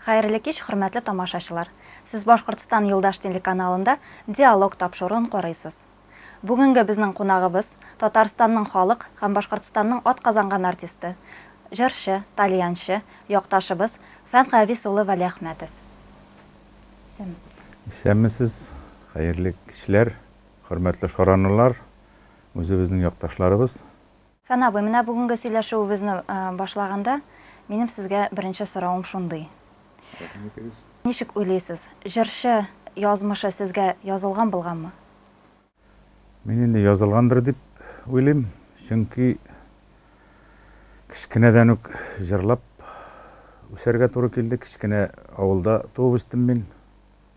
Хәерле кич, хөрмәтле тамашачылар. Сез Башкортстан Юлдаш телеканалында диалог тапшыруын карыйсыз. Бүгенге безнең кунагыбыз Татарстанның халык һәм Башкортстанның атказанган артисты, җырчы, тальянчы, якташыбыз Фәнхәвис улы Вәли Әхмәтов. Исәнмесез, хәерле кичләр, хөрмәтле шаранлар, үзебезнең якташларыбыз. Фән абый, менә бүгенге сөйләшүебезне башлаганда минем сезгә беренче соравым шундый. Ничек уйлыйсыз, җырчы язмышы сезгә язылган булганмы? Мин инде язылгандыр дип уйлыйм, чөнки кичкенәдән үк җырлап үсәргә туры килде. Кичкенә авылда туып үстем мин.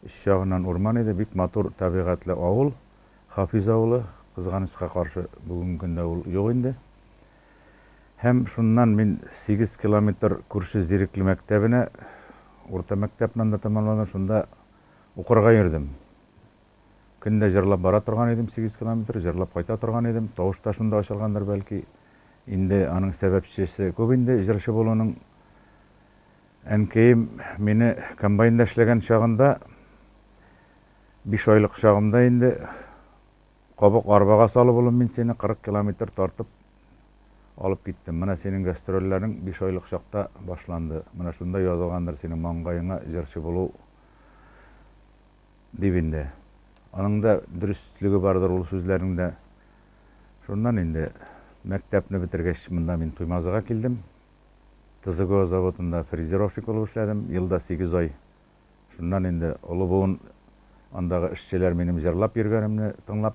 Иш ягыннан урман иде, бик матур табигатьле авыл, Хафиз авылы, кызганычка каршы бүгенге көндә ул юк инде. Һәм шуннан мин 8 километр күрше Зирекле мәктәбенә, урта мәктәпнән да тәмамладым, шунда укырга йөрдем. Көндә җырлап бара торган идем 8 километр, җырлап кайта торган идем. Тавыш та шунда ачылгандыр бәлки. Инде аның сәбәпчесе күп инде җырчы булуның. Әнкәем мине комбайнда эшләгән чагында, 5 айлык чагымда инде кабык арбага салып улым, мин сине 40 километр тартып алып киттем. Менә синең гастрольләрең 5 айлык чакта башланды. Менә шунда язылгандыр синең маңгаеңа җырчы булу дип инде. Аның да дөрестлеге бардыр ул сүзләрендә. Шуннан инде мәктәпне бетергәч, монда мин Туймазыга килдем. ТЗГО заводында фрезеровщик булып эшләдем, елда 8 ай. Шуннан инде олы буын андагы эшчеләр минем җырлап йөргәнемне тыңлап,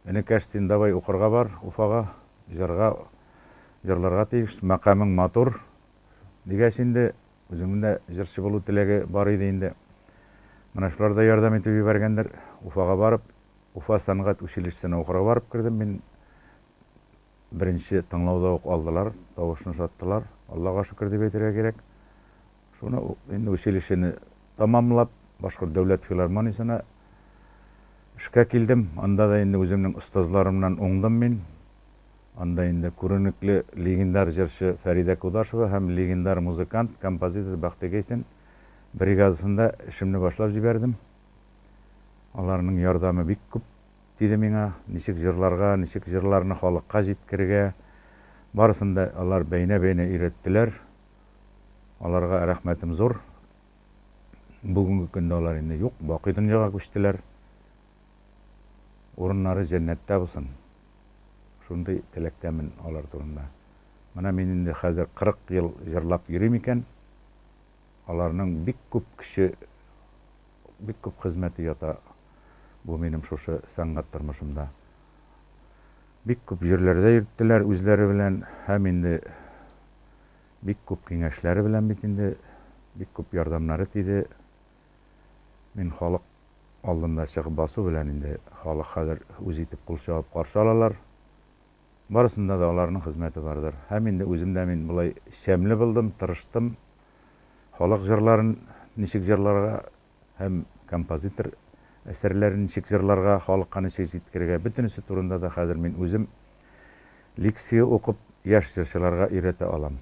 "Энекәш, син давай укырга бар, Уфага, җырларга тиеш, мәкамың матур" дигәч инде, үземдә җырчы булу теләге бар иде инде. Менә шулар да ярдәм итеп җибәргәндер. Уфага барып, Уфа сәнгать училищесына укырга барып кирдем мин. Беренче тыңлауда ук алдылар, тавышны шаттылар. Аллага шөкер дип әйтергә кирәк. Шуны инде училищене тамамлап, Башкорт дәүләт филармониясенә эшкә килдем. Анда да инде үземнең остазларымнан уңдым мин. Анда инде күренекле легендар җырчы Фәридә Кудашева һәм легендар музыкант, композитор Бахтигейсен бригадасында эшемне башлап җибәрдем. Аларның ярдәме бик күп тиде миңа. Ничек җырларга, ничек җырларны халыкка җиткерергә, барысын да алар бәйнә-бәйнә өйрәттеләр. Аларга рәхмәтем зур. Бүгенге көндә алар инде юк, бакый дөньяга күчтеләр. Урыннары җәннәттә булсын. Шундый теләктәмен алар турында. Менә мин инде хәзер 40 ел җырлап йөрим икән. Аларның бик күп кеше, бик күп хезмәте ята бу минем шушы сәнгать тормышымда. Бик күп җирләрдә йөрттеләр үзләре белән, һәм инде бик күп киңәшләре белән бит инде бик күп ярдәмнәре тиде. Мин халык алдында чыгып басу белән инде халык хәзер үз итеп кул чабып каршы алалар. Барысында да аларның хезмәте бардыр. Һәм инде үземдә мин булай шәмле булдым, тырыштым. Халык җырларын ничек җырларга һәм композитор әсәрләрен ничек җырларга, халыкка ничек җиткерергә, бөтенесе турында да хәзер мин үзем лекция укып яшь җырчыларга өйрәтә алам.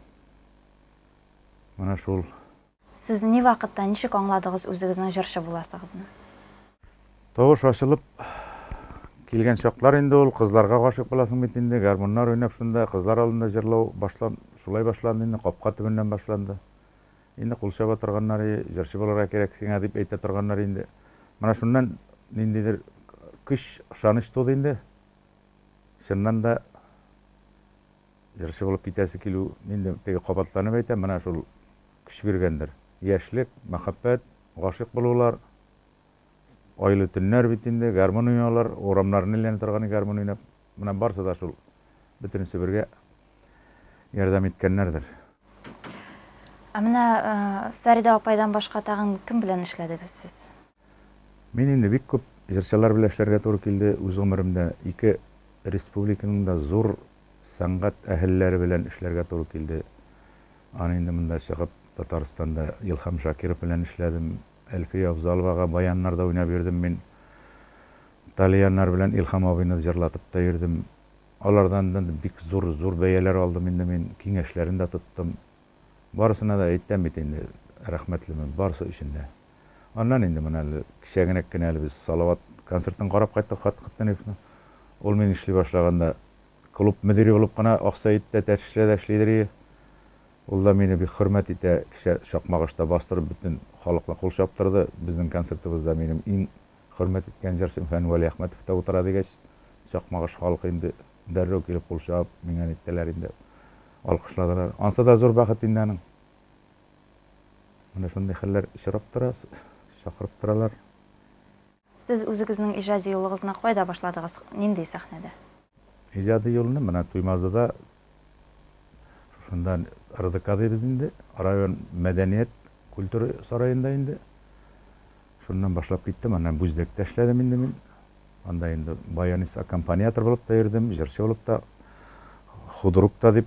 Менә шул. Сез ни вакытта ничек аңладыгыз үзегезнең җырчы буласыгызны? Тавыш ачылып килгән чаклар инде ул, кызларга гашык буласың бит инде, гармоннар уйнап шунда кызлар алдында җырлау шулай башланды инде, капка төбеннән башланды. Инде кул чаба торганнар, җырчы булырга кирәк сиңа дип әйтә торганнар инде. Менә шуннан ниндидер көч, ышаныч туды инде. Шуннан да җырчы булып китәсе килү инде теге кабатланып әйтәм, менә шул көч биргәндер. Яшьлек, мәхәббәт, гашык булулар, айлы төннәр бит инде, гармон уйнаулар, урамнарны әйләнеп торган гармон уйнап, менә барсы да шул бөтенесе бергә ярдәм иткәннәрдер. Менә Фәридә апайдан башка тагын кем белән эшләдегез сез? Мин инде бик күп җырчылар белән эшләргә туры килде үз гомеремдә. 2 республиканың да зур сәнгать әһелләре белән эшләргә туры килде. Аны инде монда чыгып Татарстанда Илһам Шакиров белән эшләдем. Әлфия Абзаловага баяннарда уйнап йөрдем мин. Тальяннар белән Илһам абыйны җырлатып та йөрдем. Алардан да бик зур бәяләр алдым инде мин, киңәшләрен дә тоттым. Барысына да әйтәм бит инде. рәхмәтлемен барсы içinde. Ondan indi mana kişegenek keneli biz salavat konsertin qarap qayttık qatqıttan hepsini. Ol men işli başlaganda klub müdiri olup qana Oqsayitda tashkilada ishlaydir. Ol da meni bir hurmat ite kişi şaqmagışta bastırıp bütün xalqla qol şaptırdı. Bizning konsertimizda menim eng hurmat etgan jarsim Fan Vali Ahmedov da o'tiradi degaч şaqmagış xalq endi darrov kelib qol şap menga etdiler endi. Alqışladılar. Ansa da zor baxet indaning. Mana shunday xillar ishirib turasiz, chaqirib turalar. Siz o'zingizning ijodiy yo'lingizni qayda boshladingiz? Nendey sahnada? Ijodiy yo'lni mana Tuymazda shundan RDK'da bizinde rayon medeniyet kültürü sarayında indi. Şundan başlap gittim. Ana Buzdek'te işledim indi men. Anda indi bayanis akkompanyator bolup da yurdim, jirchi bolup da Hudrukta deb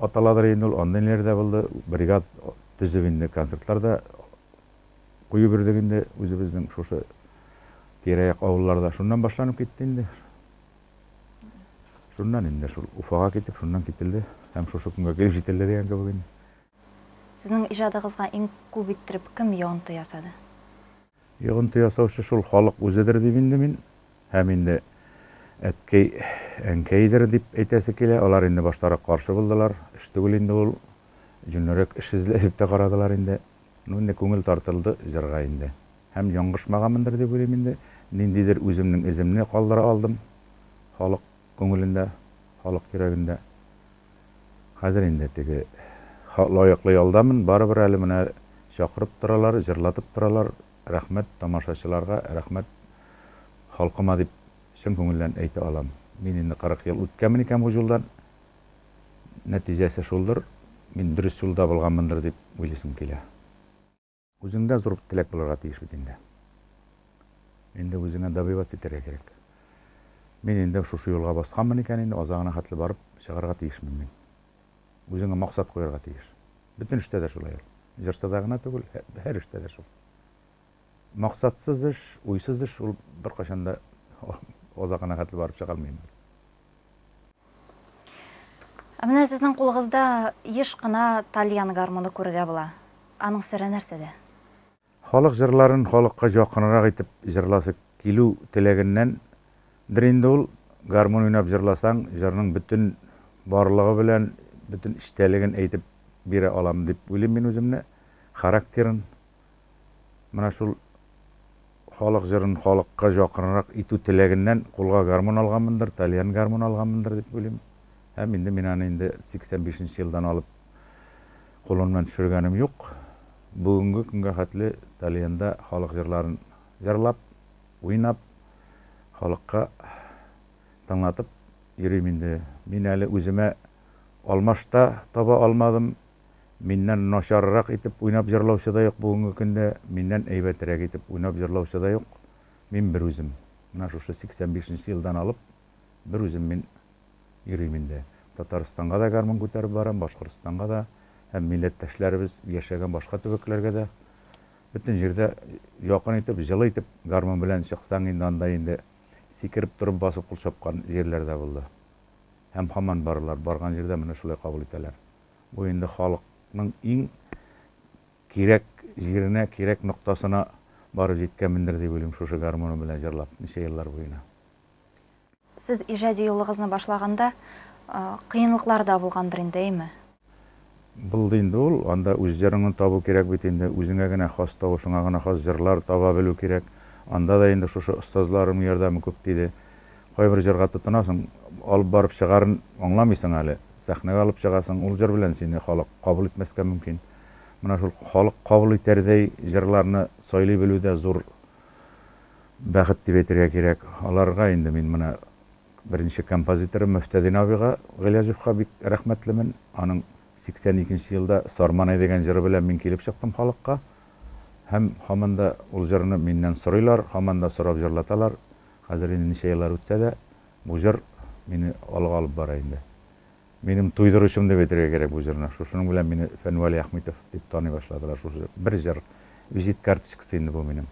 ataladır indi. Ondan ileride buldu. Brigad tüzübünde konsertlarda kuyu birdiginde özümüzün şoşu tirayak avullarda şundan başlanıp gitti indi. Şundan indi. Şu ufağa gitip şundan gitildi. Hem şoşu kunga kelip jetildi degan gibi bugün. Sizning ijodingizga eng ko'p bittirib kim yog'inti yasadi? Yog'inti yasovchi shul xalq o'zidir deb indi men. Hem indi etkey enkeydir deb aytasi kela. Ular indi başlara qarşı buldular. İştugul indi ol Jünörek iş izleyip de qaradılar indi. Nünde көңіл tartıldı jırga indi. Hem yongışmağamındır deb öyleyim indi. Nindidir özümnün izimni qaldıra aldım. Xalq көңілінде, xalq kereginde. Hazır indi tegi loyiqli yoldamın. Baribir әлі mine chaqirib turalar, jırlatıp turalar. Rahmet tamaşaçılarga, rahmet xalqıma deb şun көңілден ayta alam. Men endi 40 yıl o'tganman ekan bu yoldan. Natijasi şoldur. Men dürüst yolda bolganmındır deb o'ylasam kela. O'zingda zo'r tilak bo'larga tegish bitinde. Endi o'zingga добиваться etishga kerak. Men endi shu yo'lga bosganman ekan, endi ozag'ina xatli borib chiqarga tegishman men. O'zingga maqsad qo'yarga tegish. Bütün ishda da shulay. Jirsadagina tugul, har ishda da shul. Maqsadsiz ish, o'ysiz ish ul bir qachonda ozag'ina xatli borib chiqa olmayman. Менә сезнең кулыгызда еш кына Talyan гармоны күрергә була. Аның сыры нәрсәдә? Халык җырларын халыкка якынрак итеп җырласы килү теләгеннән диринде ул гармон уйнап җырласаң, җырның bütün барлыгы белән, bütün иштәлеген әйтеп бирә алам дип уйлыйм мин үземне. Характерын менә шул халык җырын халыкка якынрак итү теләгеннән кулга гармон алганмындыр, Talyan гармон алганмындыр дип уйлыйм. Hem indi men аны indi 85 yıldan alıp kolondan düşürgenim yok. Bugünkü günge hatli Talyanda halk jırların jırlap, oynap, halkka tanlatıp yürüyüm indi. Men әлі özüme almaşta taba almadım. Menden naşarrak itip oynap jırlauçı da yok bugünkü günde. Menden eybetrek itip oynap jırlauçı da yok. Men bir özüm. Mena şu 85 yıldan alıp bir özüm men yürüyümünde. Tataristan'a da garmon ko'tarib baram, Boshqirdistonga da, hem milletdaşlarimiz yaşagan boshqa tubaklarga da bütün жерде yaqin etib, жылы etib garmon bilan chiqsang endi anda endi sikirib turib bosib qul chopgan yerlarda bo'ldi. Hem hamon borlar, borgan yerda mana shulay qabul etalar. Bu endi xalqning eng kerak yerine, kerak nuqtasına borib yetganmindir deb o'ylayman shu garmon bilan jırlab necha yillar bo'yina. Siz ijodiy yo'lingizni boshlaganda qiyinliqlar da bo'lgandir endi, deymi? Buldu endi ol, anda o'z jırını табу керек bit endi, o'zingga gina xos tovushingga gina xos jırlar taba bilu kerak. Anda da endi shu ustozlarim yordamı ko'p deydi. Qo'y bir jırga tutunasan, olib borib chiqarin anglamaysan hali. Sahnaga olib chiqasan, ul jır bilan seni xalq qabul etmasga mumkin. Mana shu xalq qabul etarday jırlarni soylay biluda zo'r baxt deb aytırga kerak. Alarga endi men mana birinchi kompozitorim Müftedin abiga G'ilajevga bek rahmatliman. Aning 82 yılda Sarmanay degan jiri bilan men kelib chiqdim xalqqa. Hem hamanda ul jırını mendan so'raylar, hamanda so'rab jırlatalar. Hozir endi necha yillar o'tsa da bu jir meni olg'a olib boraydi. Menim to'ydirishim deb aytırga kerak bu jirni. Shuning bilan meni Fan Vali Ahmedov deb taniy boshladilar. Shu bir jir vizit kartochkasi endi bu menim.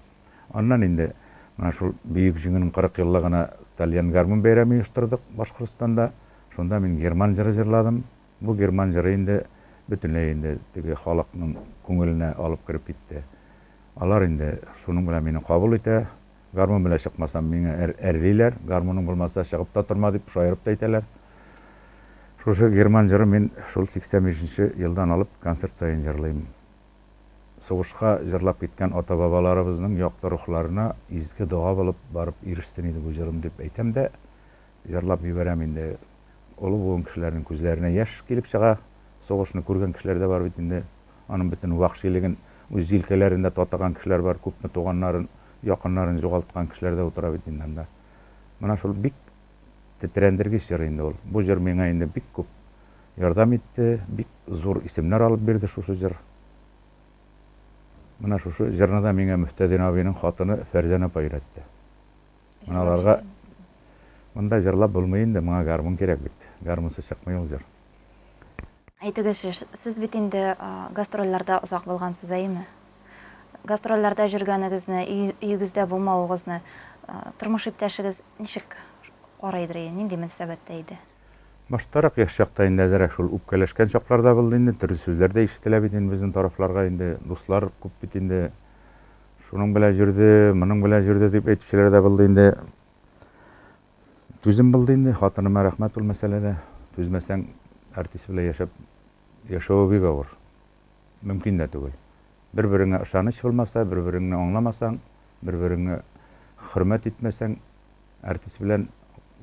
Ondan endi mana shu büyük jinginin 40 yılligina Talyan garmon bayrami uyushtirdik Boshqirdistonda. Shunda men german jiri jirladim. Bu german jiri endi Bütünlәй инде теге халыкның күңеленә алып кирип китте. Алар инде шуның белән мине кабул итә. Гармун белән чыкмасам миңа әрлиләр, гармуның булмаса чыгып та торма дип шаярып та әйтәләр. Шушы герман җыры мин шул 85-нче елдан алып концерт сайын җырлыйм. Сугышка җырлап киткән ата-бабаларыбызның якты рухларына изге дуа булып барып ирешсен иде бу җырым дип әйтәм дә, җырлап җибәрәм инде. Олы буын кешеләрнең күзләренә яшь килеп чыга. Сугышны күргән кешеләр дә бар бит инде. Аның бөтен вахшилеген үз җилкәләрендә татыган кешеләр бар, күпме туганнарын, якыннарын югалткан кешеләр дә утыра бит инде анда. Менә шул бик тетрәндергеч җыр инде ул. Бу җыр миңа инде бик күп ярдәм итте, бик зур исемнәр алып бирде шушы җыр. Менә шушы җырны да миңа Мөфтәдин абыйның хатыны Фәрзәнә апа өйрәтте. Менә аларга монда җырлап булмый инде, моңа гармун кирәк бит. Гармунсыз чыкмый ул җыр. Әйтегез, сез бит инде гастрольләрдә узак булгансыз, әйеме? Гастрольләрдә жүргәнегезне, өйегездә булмавыгызны тормыш иптәшегез ничек карайдыр, нинди мөнәсәбәттә иде? Баштарак яшь чакта инде әзрәк шул үпкәләшкән чакларда булды инде, төрле сүзләр дә ишетелә бит инде безнең тарафларга инде, дуслар күп бит инде. Шуның белән жүрде, моның белән жүрде дип әйтүчеләр дә булды инде. Түзем булды инде, хатыныма рәхмәт ул мәсьәләдә. Түзмәсәң артист белән яшәү бик авыр. Мөмкин дә түгел. Бер-береңә ышаныч булмаса, бер-береңне аңламасаң, бер-береңне хөрмәт итмәсәң, артист белән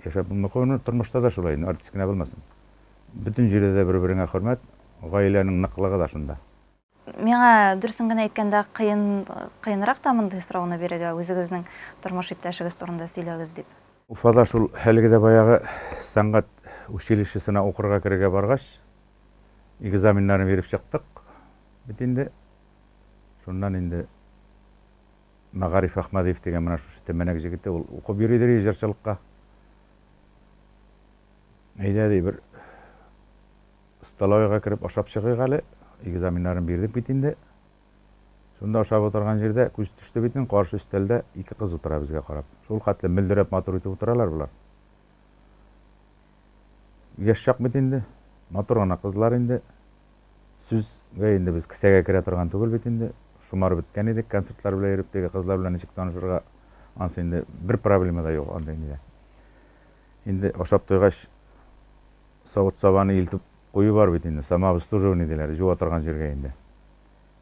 яшәп булмый. Тормышта да шулай, артист кенә булмасын. Бөтен җирдә дә бер-береңә хөрмәт, гаиләнең ныклыгы да шунда. Миңа дөресен генә әйткәндә кыенрак та мондай сорауны бирергә, үзегезнең тормыш иптәшегез турында сөйләгез дип. Уфада шул хәлгедә баягы сәнгать училищесына укырга керергә баргач, экзаменнарны биреп чыктык. Бит инде шуннан инде Мәгариф Әхмәдиев дигән менә шушы тәмәнәк җегете, ул укып йөридер җырчылыкка. Әйдә ди, бер столовойга кереп ашап чыгыйк әле, экзаменнарын бирдек бит инде. Шунда ашап утырган җирдә күз төште бит, каршы өстәлдә ике кыз утыра безгә карап. Шул хәтле мөлдерәп матур итеп утыралар булар. Яшь чак бит инде, матур гына кызлар инде. Сүзгә инде без кесәгә керә торган түгел бит инде. Шумар беткән идек, концертлар белән йөреп, теге кызлар белән ничек танышырга, ансы инде бер проблема да юк анда инде. Инде ашап туйгач савыт-сабаны илтеп куyu бар бит инде, самообслуживание диләр, җуа торган җиргә инде.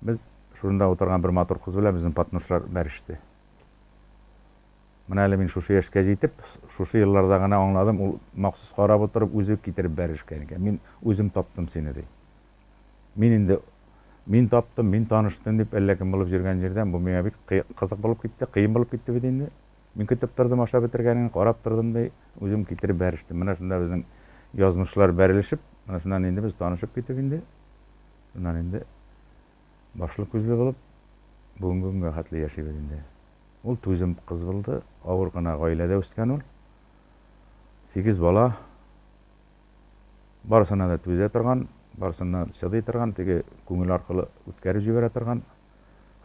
Без шунда утырган бер матур кыз белән безнең партнерлар бәреште. Менә әле мин шушы яшькә җитеп, шушы елларда гына аңладым, ул махсус карап утырып үзе китереп бәрешкән икән. Мин үзем таптым сине ди. Мин таптым, мин таныштым дип әллә кем булып йөргән җирдән бу миңа бик кызык булып китте, кыен булып китте бит инде. Мин көтеп тордым, аша бетергәнен карап тордым ди, үзем китереп бәрештем. Менә шунда безнең язмышлар бәрелешеп, менә шуннан инде без танышып киттек инде. Шуннан инде башлы күзле булып, бүгенге көнгә хәтле яшибез инде. Ул түзем кыз булды, авыр гына гаиләдә үскән ул. 8 бала. Барысына да түзә торган, барысына чыдый торган, теге күңел аркылы үткәреп җибәрә торган.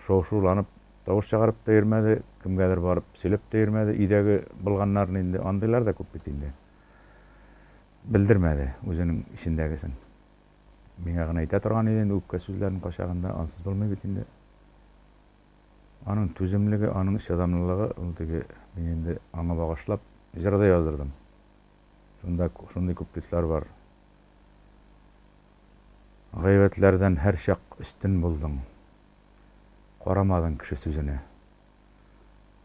Шау-шуланып, тавыш чыгарып та йөрмәде, кемгәдер барып сөйләп тә йөрмәде. Өйдәге булганнарны инде андыйлар да күп бит инде. Белдермәде үзенең ичендәгесен. Миңа гына әйтә торган иде, үпкә сүзләрен качагында ансыз булмый бит инде. Аның түземлеге, аның чыдамлылыгы, ул теге мин инде аңа багышлап җырда яздырдым. Шунда шундый күплекләр бар. Гайбәтләрдән һәр чак өстен булдың. Карамадың кеше сүзенә.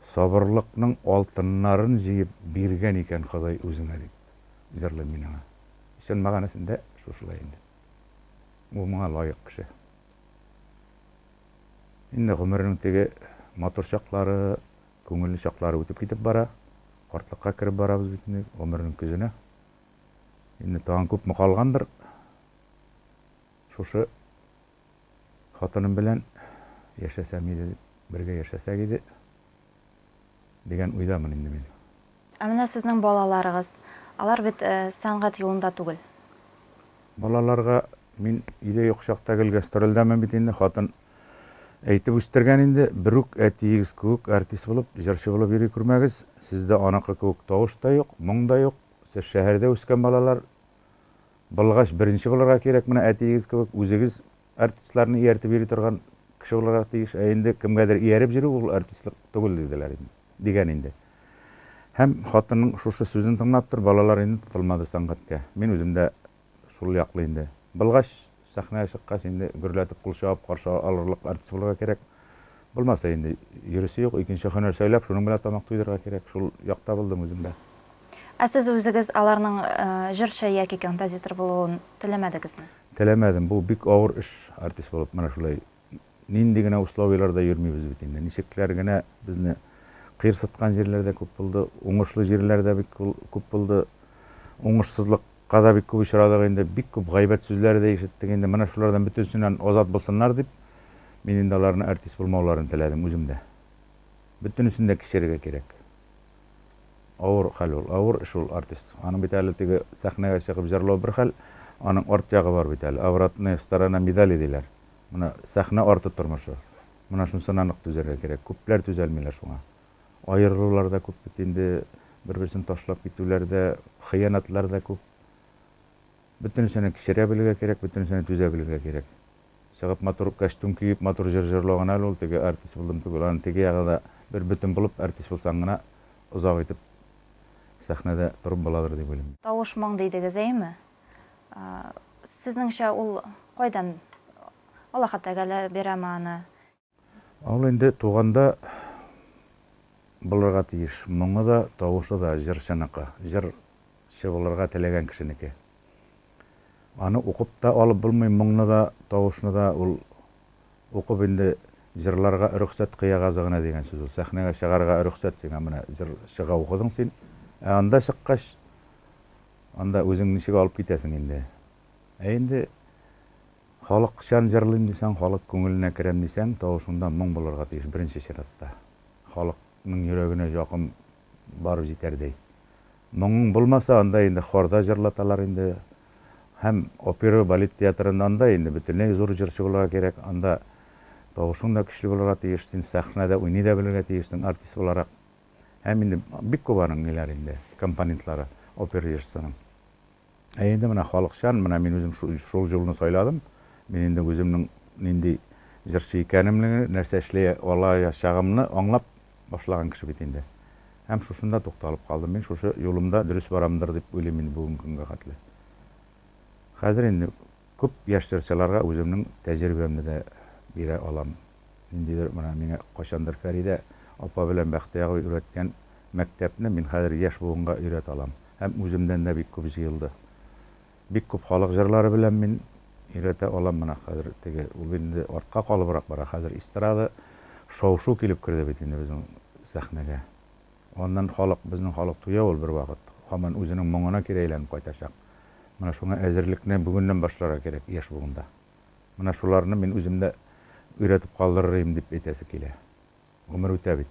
Сабырлыкның алтыннарын җыеп биргән икән Ходай үзеңә дип җырлыйм мин аңа. Ишен мәгънәсендә шушылай инде. Бу моңа лаек кеше. Инде гомернең теге матур чаклары, күңелле чаклары үтеп китеп бара. Картлыкка кирип барабыз бит инде гомернең күзенә. Инде тагын күпме калгандыр. Шушы хатыным белән яшәсәм иде, бергә яшәсәк иде дигән уйдамын инде мин. Менә сезнең балаларыгыз, алар бит сәнгать юлында түгел. Балаларга мин өйдә юк чакта гастрольдәмен бит инде, хатын әйтеп үстергән инде, бер үк әтиегез күк артист булып, җырчы булып йөри күрмәгез, сездә анакы күк тавыш та юк, моң да юк. Сез шәһәрдә үскән балалар, Былғаш бірінші боларға керек, мына әтейгіз көбік, өзегіз артистларны ияртіп йөри торган кіші боларға тиіш, енді кімгәдір ияріп жүру ол артистлік түгел дегелер деген инде. Һәм хатынның шушы сүзін тыңлап тұр, балалар енді тотылмады сәнгатькә. Мен үземдә шул яклы инде. Былғаш сәхнәгә чыккач инде гөрләтеп кул чабып каршы алырлык артист булырга керек. Булмаса инде йөресе юк, икенче һөнәр сөйләп, шуның белән тамак туйдырга керек. Шул якта булдым үземдә. Ә сез үзегез аларның җырчы яки композитор булуын теләмәдегезме? Теләмәдем. Бу бик авыр эш артист булып, менә шулай нинди генә условияларда йөрмибез бит инде. Ничекләр генә безне кыйрсыткан җирләрдә күп булды, уңышлы җирләрдә бик күп булды. Уңышсызлыкка да бик күп очрадык инде, бик күп гайбәт сүзләр дә ишеттек инде. Менә шулардан бөтенсеннән азат булсыннар дип, мин инде аларны артист булмауларын теләдем үземдә. Бөтенесен дә кичерергә кирәк. Авыр хәл ул, авыр эш ул артист. Аның бит әле теге сәхнәгә чыгып җырлау бер хәл, аның арт ягы бар бит әле. Обратная сторона медали диләр. Менә сәхнә арты тормышы. Менә шунысына нык түзәргә кирәк. Күпләр түзәлмиләр шуңа. Аерылулар да күп бит инде, бер-берсен ташлап китүләр дә, хыянатлар да күп. Бөтенесен кичерә белергә кирәк, бөтенесен түзә белергә кирәк. Чыгып матур костюм киеп, матур җыр җырлаган әле ул теге артист булдым түгел. Аны теге ягыда бер бөтен булып артист булсаң гына озак итеп сәхнәдә торып буладыр дип уйлыйм. Тавыш моң дидегез, әйме? Сезнеңчә ул кайдан Аллаһ Тәгалә бирәме аны? Ул инде туганда булырга тиеш. Моңы да, тавышы да җырчыныкы. Җырчы булырга теләгән кешенеке. Аны укып та алып булмый, моңны да, тавышны да ул укып инде җырларга рөхсәт кыягазы гына дигән сүз. Ул сәхнәгә чыгарга рөхсәт дигән менә җырчыга укыдың син. Анда чыккач, анда үзең ничек алып китәсең инде. Инде халык шан җырлыйм дисәң, халык күңеленә керәм дисәң, тавышыңда моң булырга тиеш беренче чиратта. Халыкның йөрәгенә якын барып җитәрдәй. Моң булмаса, анда инде хорда җырлаталар инде. Һәм опера, балет театрында анда инде бөтенләй зур җырчы булырга кирәк. Анда тавышың да көчле булырга тиеш, син сәхнәдә уйный да белергә тиешсең артист буларак. Һәм инде бик күп аның ниләр инде, компонентлары опера җырчысының. Инде менә халыкчан, менә мин үзем шул юлны сайладым. Мин инде үземнең нинди җырчы икәнемне, нәрсә эшли алачагымны аңлап башлаган кеше бит инде. Һәм шушында тукталып калдым. Мин шушы юлымда дөрес барамдыр дип уйлыйм инде бүгенге көнгә хәтле. Хәзер инде күп яшь җырчыларга үземнең тәҗрибәмне дә бирә алам. Ниндидер менә миңа кайчандыр Фәридә апа белән Бәхтияр өйрәткән мәктәпне мин хәзер яшь буынга өйрәтә алам. Һәм үземдән дә бик күп җыелды. Бик күп халык җырлары белән мин өйрәтә алам менә хәзер теге ул инде артка калыбрак бара. Хәзер эстрада шау-шу килеп керде бит инде безнең сәхнәгә. Аннан халык, безнең халык туя ул бер вакыт. Һаман үзенең моңына кире әйләнеп кайтачак. Менә шуңа әзерлекне бүгеннән башларга кирәк яшь буында. Менә шуларны мин үземдә өйрәтеп калдырырым дип әйтәсе килә. Гомер үтә бит.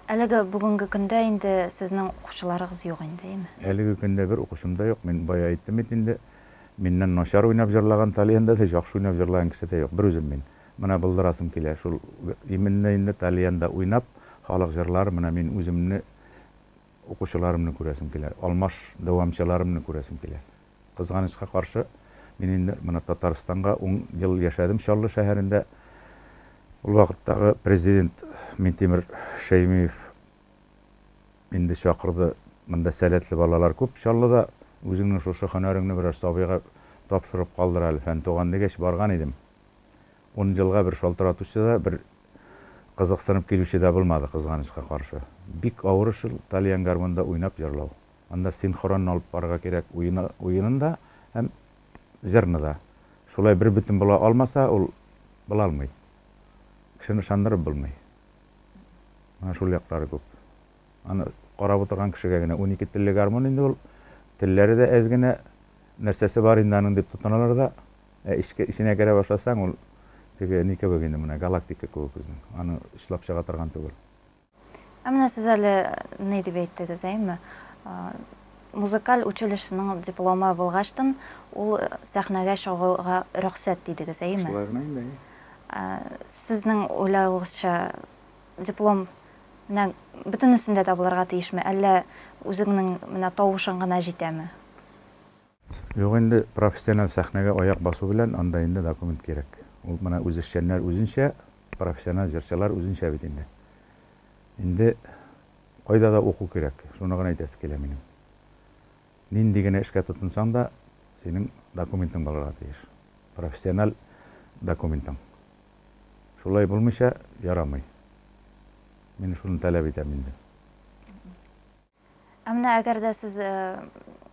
Әлеге бүгенге көндә инде сезнең укучыларыгыз юк инде, әйме? Әлеге көндә бер укучым да юк. Мин бая әйттем бит инде. Миннән начар уйнап җырлаган Талиянда да яхшы уйнап җырлаган кеше дә юк. Бер үзем мин. Менә булдырасым килә. Шул именно инде Талиянда уйнап, халык җырлары менә мин үземне укучыларымны күрәсем килә. Алмаш дәвамчыларымны күрәсем килә. Кызганычка каршы, мин инде менә Татарстанга 10 ел яшәдем Чаллы шәһәрендә. Ул вакыттагы президент Минтимер Шәймиев инде чакырды. Монда сәләтле балалар күп Чаллыда. Үзеңнең шушы һөнәреңне берәр сабыйга тапшырып калдыр әле. Фән туган дигәч барган идем. 10 елга бер шалтыратучы да, бер кызыксынып килүче дә булмады кызганычка каршы. Бик авыр эш Талиян гармонда уйнап җырлау. Анда синхрон алып барырга кирәк уенында һәм җырны да. Шулай бер бөтен була алмаса, ул була алмый. Кешене шандырып булмый. Менә шул яклары күп. Аны карап утырган кешегә генә 12 телле гармон инде ул. Телләре дә әз генә нәрсәсе бар инде аның дип тотыналар да, ишенә керә башласаң, ул теге ни кебек инде менә галактика кебек үзенең. Аны эшләп чыга торган түгел. Менә сез әле ни дип әйттегез, әйме? Музыкаль училищеның дипломы булгачтан ул сәхнәгә чыгуга рөхсәт дидегез, әйме? Шулай гына инде. Сезнең уйлавыгызча диплом бөтенесендә дә булырга тиешме, әллә үзеңнең менә тавышың гына җитәме? Yok, endi professional sahnege ayak basуу bilen anda endi dokument керек. Ул мына үзешчәннәр үзенчә, профессионал җырчылар үзенчә бит инде. Инде кайда да уку керек. Шуны гына әйтәсе килә минем. Нинди генә эшкә тотынсаң да, синең документың булырга тиеш. Профессионал документың. Шулай булмыйча ярамый. Мин шуны таләп итәм инде. Әмма әгәр дә сез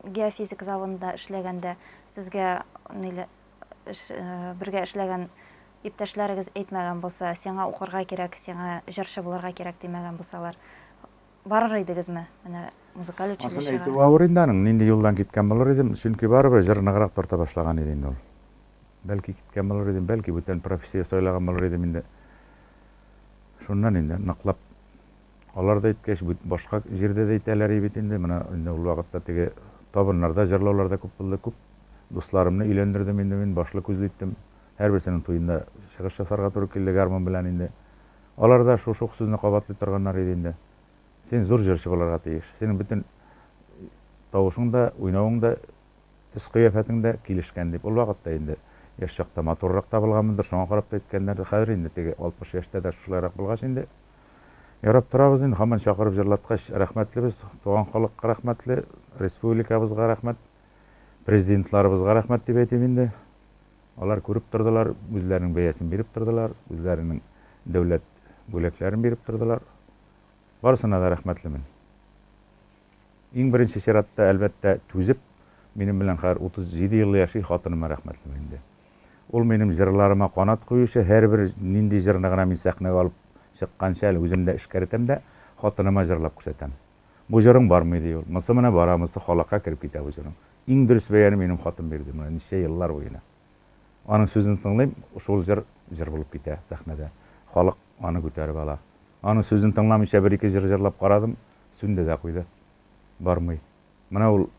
геофизик заводында эшләгәндә, сезгә бергә эшләгән иптәшләрегез әйтмәгән булса, сиңа укырга кирәк, сиңа җырчы булырга кирәк димәгән булсалар, барыр идегезме? Менә музыкаль училищега. Әйтеп авыр инде аның, нинди юлдан киткән булыр идем, чөнки барыбер җыр ныграк тарта башлаган иде инде ул. Бәлки киткән булыр идем, бәлки бүтән профессия сайлаган булыр идем инде. Шуннан инде ныклап алар да әйткәч, башка җирдә дә әйтәләр бит инде, менә инде ул вакытта теге табыннарда җырлаулар да күп булды, күп дусларымны өйләндердем инде мин, башлы күзле иттем. Һәрберсенең туенда чыгыш ясарга туры килде гармон белән инде. Алар да шушы сүзне кабатлый торганнар иде инде. Сен зур җырчы булырга тиеш. Синең бөтен тавышың да, уйнавың да, төс кыяфәтең дә килешкән дип. Ул вакытта инде яшь чакта матуррак табылганмындыр, шуңа карап та әйткәннәр. Хәзер инде теге 60 яшьтә дә шулайрак булгач инде. Ярап торабыз инде, һаман чакырып җырлаткач, рәхмәтлебез, туган халыкка рәхмәтле, республикабызга рәхмәт, президентларыбызга рәхмәт дип әйтим инде. Алар күреп тордылар, үзләренең бәясен биреп тордылар, үзләренең дәүләт бүләкләрен биреп тордылар. Барысына да рәхмәтлемен. Иң беренче чиратта, әлбәттә, түзеп, минем белән хәзер 37 ел яши хатыныма рәхмәтлемен инде. Ул минем җырларыма канат куючы, һәрбер нинди җырны гына мин сәхнәгә алып чыкканча, үземдә эшкәртәм дә, хатыныма җырлап күрсәтәм. Бу җырың бармы ди ул. Монсы менә барамысы халыкка кирип китә бу җырың. Иң дөрес бәяне минем хатым бирде, менә ничә еллар буена. Аның сүзен тыңлыйм, шул җыр булып китә сәхнәдә. Халык аны күтәреп ала. Аның сүзен тыңламыйча бер-ике җыр җырлап карадым, сүнде дә куйды. Бармый. Менә ул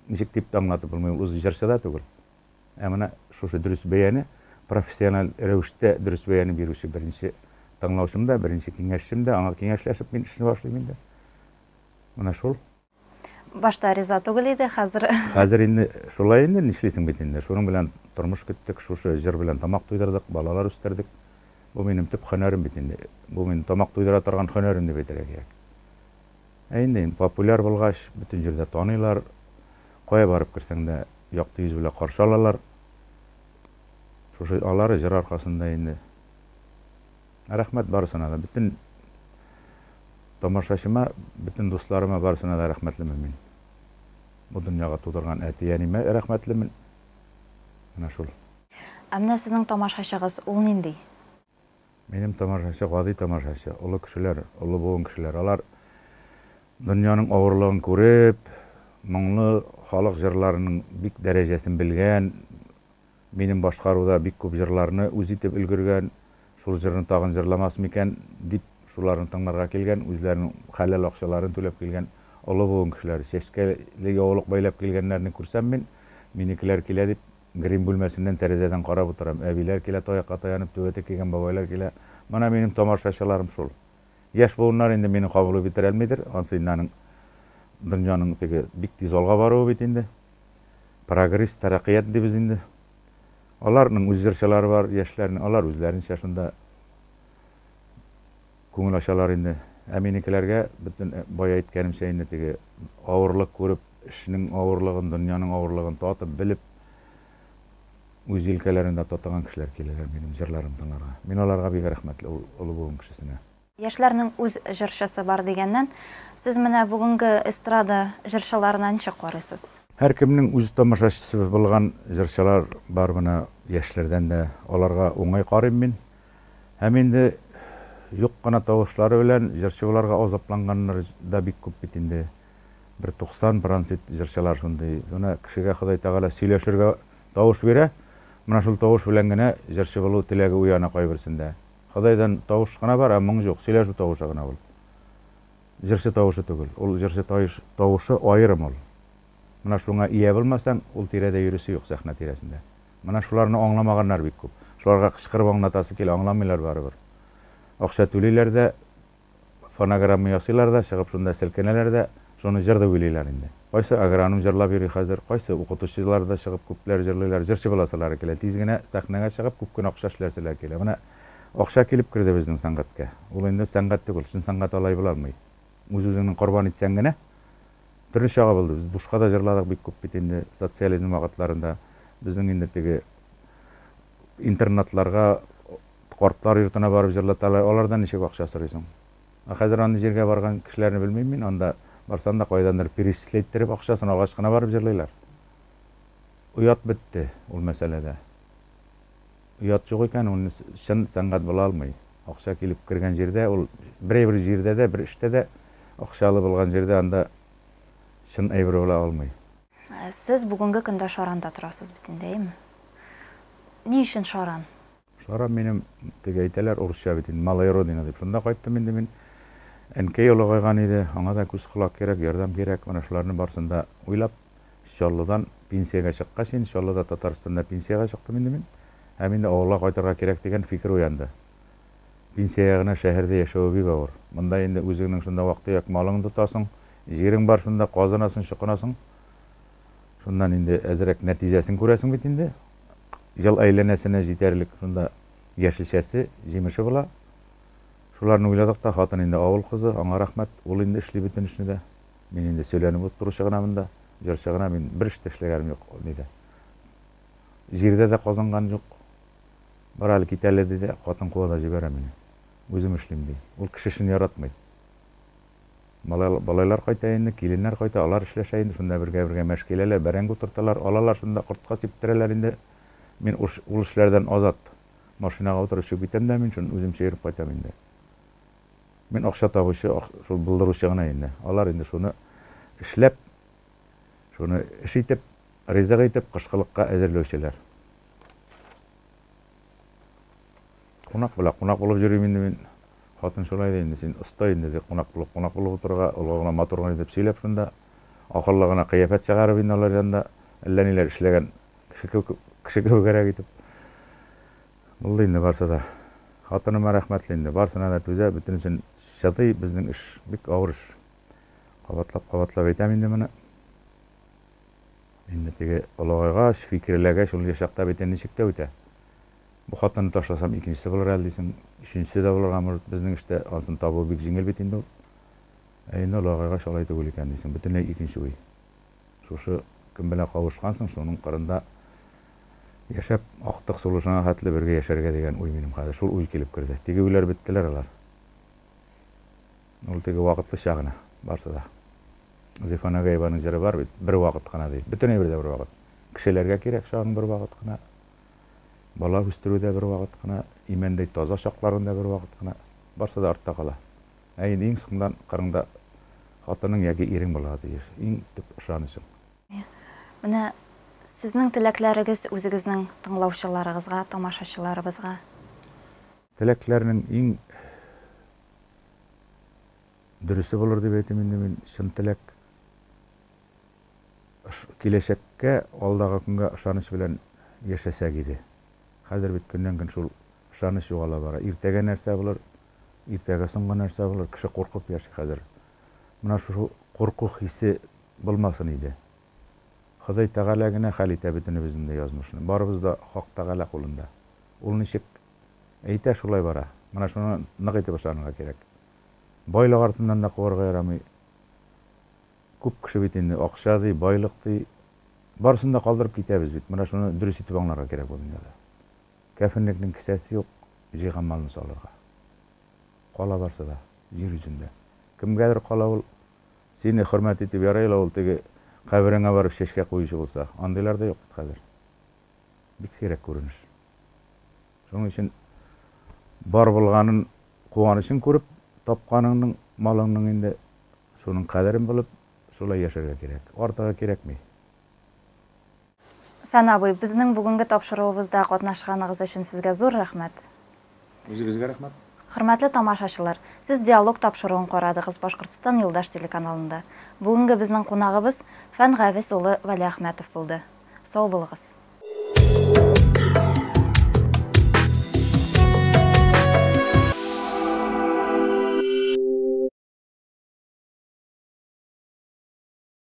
ничек дип аңлатып булмый, ул җырчы да түгел. Ә менә шушы дөрес бәяне, профессиональ рәвештә дөрес бәяне бирүче беренче тыңлаучым да, беренче киңәшчем дә, аңа киңәшләшеп мин эшне башлыйм инде. Менә шул. Башта риза түгел иде, хәзер. Хәзер инде шулай инде, нишлисең бит инде. Шуның белән тормыш көттек, шушы җыр белән тамак туйдырдык, балалар үстердек. Бу минем төп һөнәрем бит инде. Бу мин тамак туйдыра торган һөнәрем дип әйтергә кирәк. Инде популяр булгач, бөтен җирдә таныйлар. Кая барып кирсәң дә якты йөз белән каршы алалар. Шушы алары җыр аркасында инде. Рәхмәт барысына да, бөтен тамашачыма, бөтен дусларыма барысына да рәхмәтлемен мин. Бу дөньяга тудырган әти-әниемә рәхмәтлемен. Менә шул. Әмма сезнең тамашачыгыз ул нинди? Минем тамашачы гади тамашачы, олы кешеләр, олы буын кешеләр. Алар дөньяның авырлыгын күреп, моңлы халык җырларының бик дәрәҗәсен белгән, минем башкаруда бик күп җырларны үз итеп өлгергән, шул җырны тагын җырламас микән дип шуларны тыңларга килгән, үзләренең хәләл акчаларын түләп килгән олы буын кешеләр, чәчкәле яулык бәйләп килгәннәрне күрсәм мин, минекеләр килә дип грим бүлмәсеннән тәрәзәдән карап утырам. Әбиләр килә, таякка таянып, түбәтә кигән бабайлар килә. Менә минем тамашачыларым шул. Яшь буыннар инде мине кабул итеп бетерәлмидер. Ансы инде дөньяның теге бик тиз алга баруы бит инде. Прогресс, тараҡҡият дибез инде. Аларның үз җырчылары бар, яшьләрнең, алар үзләренчә шунда күңел ачалар инде. Ә минекеләргә бөтен бая әйткәнемчә инде теге авырлык күреп, эшнең авырлыгын, дөньяның авырлыгын татып, белеп, үз елкәләрендә татыган кешеләр киләләр минем җырларым тыңларга. Мин аларга бик рәхмәтле, олы буын кешесенә. Яшьләрнең үз җырчысы бар дигәннән, сез менә бүгенге эстрада җырчыларына ничек карыйсыз? Һәркемнең үз тамашачысы булган җырчылар бар менә яшьләрдән дә, аларга уңай карыйм мин. Һәм инде юк кына тавышлары белән җырчыларга азапланганнар да бик күп бит инде. 90% җырчылар шундый. Шуны кешегә Ходай Тәгалә сөйләшергә тавыш бирә. Менә шул тавыш белән генә җырчы булу теләге уяна кайберсендә. Ходайдан тавыш кына бар, моң юк, сөйләшү тавышы гына ул. Җырчы тавышы түгел. Ул җырчы тавышы аерым ул. Менә шуңа ия булмасаң, ул тирәдә йөрүсе юк сәхнә тирәсендә. Менә шуларны аңламаганнар бик күп. Шуларга кычкырып аңлатасы килә, аңламыйлар барыбер. Акча түлиләр дә, фонограмма ясыйлар да, чыгып шунда селкенәләр дә, шуны җырды уйлыйлар инде. Кайсы агроном жырлап йөри хәзер, кайсы укытучылар да чыгып күпләр җырлыйлар, җырчы буласылар килә. Тиз генә сәхнәгә чыгып күп кенә акча эшләрселәр килә. Менә акча килеп керде безнең сәнгатькә. Ул инде сәнгать түгел, чын сәнгать алай була алмый. Үз-үзеңне корбан итсәң генә төрле чага булды. Без бушка да җырладык бик күп бит инде социализм вакытларында. Безнең инде теге интернатларга, картлар йортына барып җырлаталар. Алардан ничек акча сорыйсың? Хәзер аны җиргә барган кешеләрне белмим мин, анда барсам да кайдандыр перечисләйттереп акчасын алгач кына барып җырлыйлар. Уят бетте ул мәсьәләдә. Уят юк икән, ул чын сәнгать була алмый. Акча килеп кергән җирдә, ул бер җирдә дә, бер эштә дә акчалы булган җирдә анда чын әйбер була алмый. Сез бүгенге көндә Шаранда торасыз бит инде, әйме? Ни өчен Шаран? Шаран минем теге әйтәләр урысча бит инде, малая родина дип. Шунда кайттым инде мин. Әнкәй олыгайган иде, аңа да күз колак кирәк, ярдәм кирәк. Менә шуларның барсында уйлап, Чаллыдан пенсиягә чыккач, инде Чаллыда Татарстанда пенсиягә чыктым инде мин. Һәм инде авылга кайтырга кирәк дигән фикер уянды. Пенсиягә генә шәһәрдә яшәү бик авыр. Монда инде үзеңнең шунда вакыты як малың тотасың, җирең бар, шунда казынасың, чыкынасың. Шундан инде әзрәк нәтиҗәсен күрәсең бит инде. Ел әйләнәсенә җитәрлек шунда яшелчәсе, җимеше була. Шуларны уйладык та, хатын инде авыл кызы, аңа рәхмәт, ул инде эшли бөтен эшне дә. Мин инде сөйләнеп утыручы гына монда, җырчы гына, мин бер эштә эшләгәнем юк диде. Җирдә дә казанган юк. Бар әле китәле диде, хатын куа да җибәрә мине. Үзем эшлим ди. Ул кеше эшен яратмый. Балалар кайта инде, киленнәр кайта, алар эшләшә инде, шунда бергә мәш киләләр, бәрәңге утырталар, алалар шунда кортка сиптерәләр инде. Мин ул эшләрдән азат. Машинага утырып чыгып китәм дә, мин шуны үзем чыгып кайтам инде. Мин акча табучы, шул булдыручы гына инде. Алар инде шуны эшләп, шуны эш итеп, ризык итеп, кышкылыкка әзерләүчеләр. Кунак булып йөрим инде мин. Хатын шулай да инде, син оста инде ди, кунак булып утырга, улгына матурга дип сөйләп шунда, акыллы гына кыяфәт чыгарып инде алар янда, әллә ниләр эшләгән кеше кебегрәк итеп. Булды инде барса да. Хатыныма рәхмәтле инде, барсына да түзә, бөтенесен чатый, безнең эш бик авыр эш. Кабатлап әйтәм инде моны. Инде теге олыгайгач, фикерләгәч, ул яшакта бит ничек тә үтә. Бу хатынны ташласам, икенчесе булыр әле дисең, өченчесе дә булырга может, безнең эштә ансын табу бик җиңел бит инде ул. Инде олыгайгач алай түгел икән дисең, бөтенләй икенче уй. Шушы кем белән кавышкансың, шуның кырында яшәп, актык сулышына хәтле бергә яшәргә дигән уй минем хәзер. Шул уй килеп керде. Теге уйлар беттеләр алар. Ул теге вакытлы чагына барса да. Зифана Гаибаның җыры бар бит, бер вакыт кына ди. Бөтенләй бер вакыт. Кешеләргә кирәк шагың бер вакыт кына. Бала үстерүдә бер вакыт кына, имәндәй таза шакларында бер вакыт кына. Барса да артта кала. Иң соңдан кырыңда хатының яки ирең була ди. Иң төп ышанычың. Менә сезнең теләкләрегез үзегезнең тыңлаучыларыгызга, тамашачыларыбызга? Теләкләрнең иң дөресе булыр дип әйтәм инде мин, чын теләк киләчәккә, алдагы көнгә ышаныч белән яшәсәк иде. Хәзер бит көннән-көн шул ышаныч югала бара. Иртәгә нәрсә булыр, иртәгә соңгы нәрсә булыр, кеше куркып яши хәзер. Менә шул курку хисе булмасын иде. Ходай Тәгалә генә хәл итә бөтенебезнең дә язмышны. Барыбыз да Хак Тәгалә кулында. Ул ничек әйтә, шулай бара. Менә шуны нык итеп ышанырга кирәк. Байлык артыннан да куарга ярамый. Күп кеше бит инде акча ди, байлык ди, барысын да калдырып китәбез бит. Менә шуны дөрес итеп аңларга кирәк бу дөньяда. Кәфенлекнең кисәсе юк, җыйган малны салырга. Кала барса да җир йөзендә. Кемгәдер кала ул, сине хөрмәт итеп ярайлар, ул теге кабереңә барып чәчкә куючы булса, андыйлар да юк хәзер. Бик сирәк күренеш. Шуның өчен бар булганын, куанычын күреп, тапканыңның, малыңның инде шуның кадерен белеп, шулай яшәргә кирәк. Артыгы кирәкми. Фән абый, безнең бүгенге тапшыруыбызда катнашканыгыз өчен сезгә зур рәхмәт. Үзегезгә рәхмәт. Хөрмәтле тамашачылар, сез диалог тапшыруын карадыгыз Башкортстан Юлдаш телеканалында. Бүгенге безнең кунагыбыз Фән Гавес улы Вәли Әхмәтов булды. Сау булыгыз.